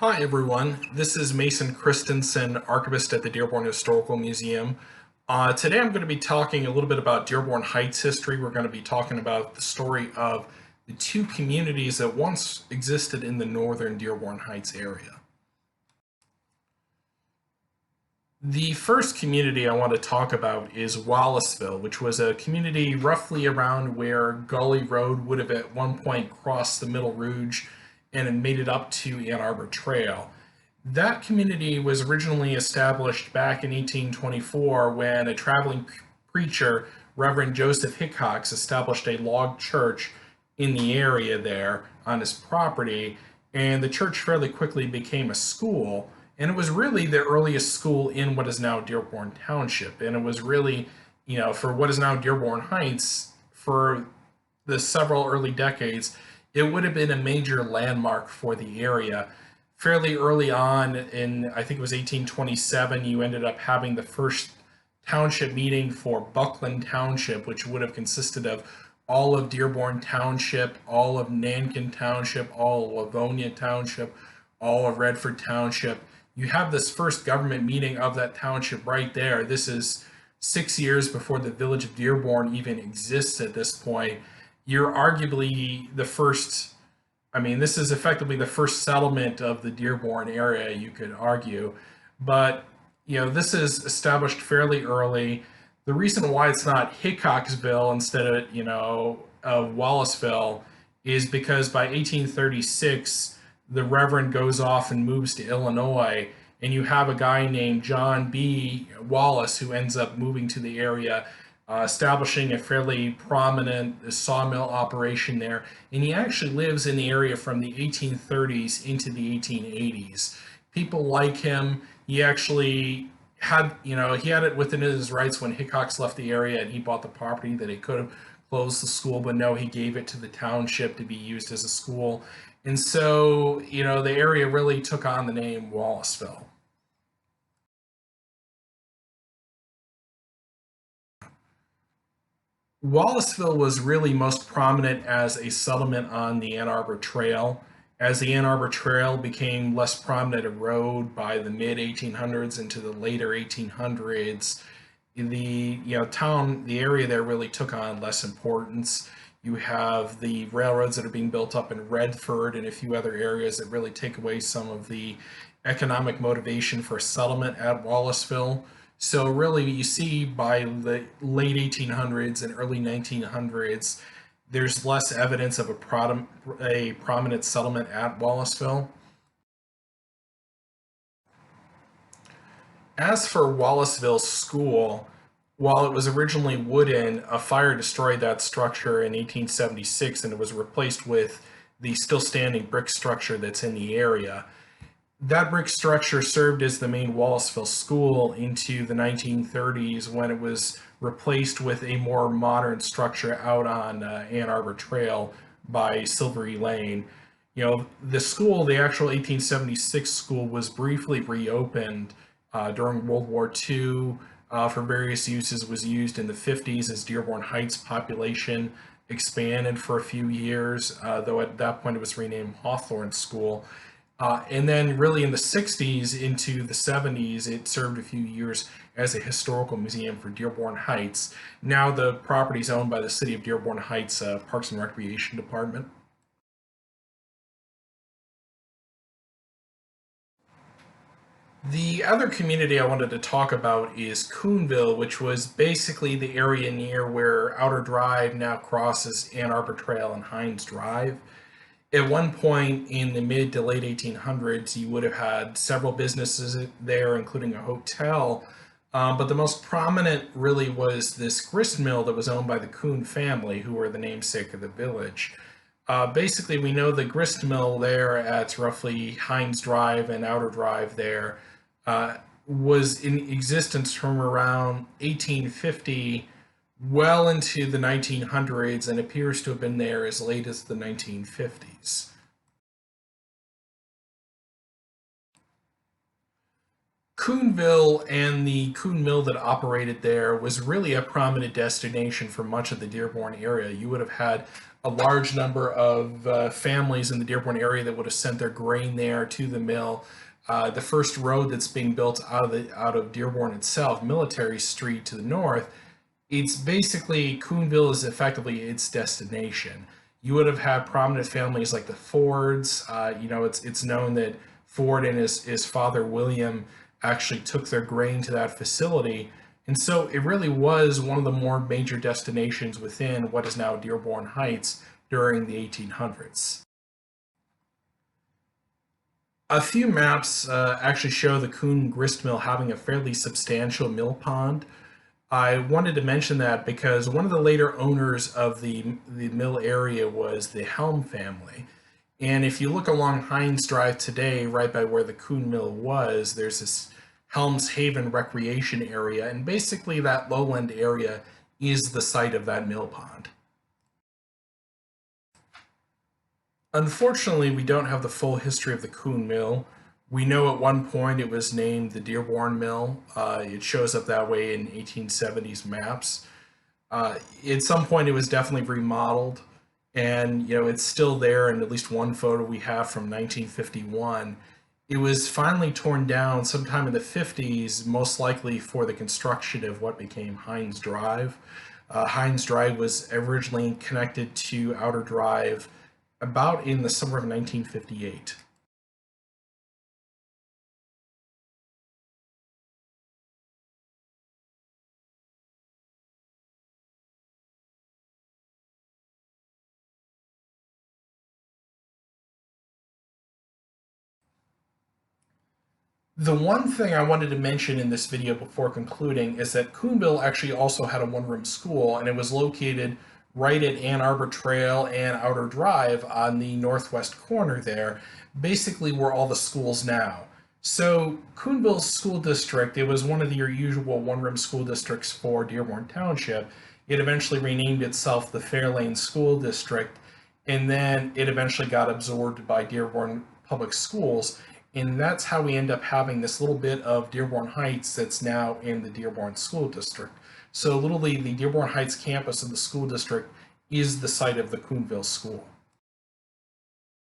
Hi everyone, this is Mason Christensen, archivist at the Dearborn Historical Museum. Today I'm going to be talking a little bit about Dearborn Heights history. We're going to be talking about the story of the two communities that once existed in the northern Dearborn Heights area. The first community I want to talk about is Wallaceville, which was a community roughly around where Gully Road would have at one point crossed the Middle Rouge and had made it up to Ann Arbor Trail. That community was originally established back in 1824 when a traveling preacher, Reverend Joseph Hickox, established a log church in the area there on his property, and the church fairly quickly became a school. And it was really the earliest school in what is now Dearborn Township. And it was really, for what is now Dearborn Heights, for the several early decades, it would have been a major landmark for the area. Fairly early on, in I think it was 1827, you ended up having the first township meeting for Buckland Township, which would have consisted of all of Dearborn Township, all of Nankin Township, all of Livonia Township, all of Redford Township. You have this first government meeting of that township right there. This is 6 years before the village of Dearborn even exists at this point. You're arguably the first, this is effectively the first settlement of the Dearborn area, you could argue. But, this is established fairly early. The reason why it's not Hickoxville instead of Wallaceville is because by 1836, the Reverend goes off and moves to Illinois, and you have a guy named John B. Wallace who ends up moving to the area, establishing a fairly prominent sawmill operation there. And he actually lives in the area from the 1830s into the 1880s. People like him. He actually had, he had it within his rights when Hickox left the area and he bought the property that he could have closed the school, but no, he gave it to the township to be used as a school. And so, the area really took on the name Wallaceville. Wallaceville was really most prominent as a settlement on the Ann Arbor Trail. As the Ann Arbor Trail became less prominent a road by the mid 1800s into the later 1800s, the area there really took on less importance. You have the railroads that are being built up in Redford and a few other areas that really take away some of the economic motivation for settlement at Wallaceville. So really, you see by the late 1800s and early 1900s, there's less evidence of a prominent settlement at Wallaceville. As for Wallaceville School, while it was originally wooden, a fire destroyed that structure in 1876 and it was replaced with the still standing brick structure that's in the area. That brick structure served as the main Wallaceville school into the 1930s when it was replaced with a more modern structure out on Ann Arbor Trail by Silvery Lane. The school, the actual 1876 school, was briefly reopened during World War II for various uses. Was used in the 50s as Dearborn Heights population expanded for a few years, though at that point it was renamed Hawthorne School. And then really in the 60s into the 70s, it served a few years as a historical museum for Dearborn Heights. Now the property is owned by the City of Dearborn Heights Parks and Recreation Department. The other community I wanted to talk about is Coonville, which was basically the area near where Outer Drive now crosses Ann Arbor Trail and Hines Drive. At one point in the mid to late 1800s, you would have had several businesses there, including a hotel. But the most prominent really was this grist mill that was owned by the Kuhn family, who were the namesake of the village. Basically, we know the grist mill there at roughly Hines Drive and Outer Drive there was in existence from around 1850 well into the 1900s and appears to have been there as late as the 1950s. Coonville and the Kuhn mill that operated there was really a prominent destination for much of the Dearborn area. You would have had a large number of families in the Dearborn area that would have sent their grain there to the mill. The first road that's being built out of Dearborn itself, Military Street to the north, it's basically Coonville is effectively its destination. You would have had prominent families like the Fords. It's known that Ford and his father William actually took their grain to that facility, and so it really was one of the more major destinations within what is now Dearborn Heights during the 1800s. A few maps actually show the Kuhn grist mill having a fairly substantial mill pond. I wanted to mention that because one of the later owners of the mill area was the Helm family. And if you look along Hines Drive today, right by where the Kuhn Mill was, there's this Helms Haven recreation area, and basically that lowland area is the site of that mill pond. Unfortunately, we don't have the full history of the Kuhn Mill. We know at one point it was named the Dearborn Mill. It shows up that way in 1870s maps. At some point, it was definitely remodeled, and it's still there in at least one photo we have from 1951. It was finally torn down sometime in the 50s, most likely for the construction of what became Hines Drive. Hines Drive was originally connected to Outer Drive about in the summer of 1958. The one thing I wanted to mention in this video before concluding is that Coonville actually also had a one-room school, and it was located right at Ann Arbor Trail and Outer Drive on the northwest corner there, basically where all the schools now. So Coonville's school district, it was one of your usual one-room school districts for Dearborn Township. It eventually renamed itself the Fairlane School District, and then it eventually got absorbed by Dearborn Public Schools. And that's how we end up having this little bit of Dearborn Heights that's now in the Dearborn School District. So literally the Dearborn Heights campus of the school district is the site of the Coonville School.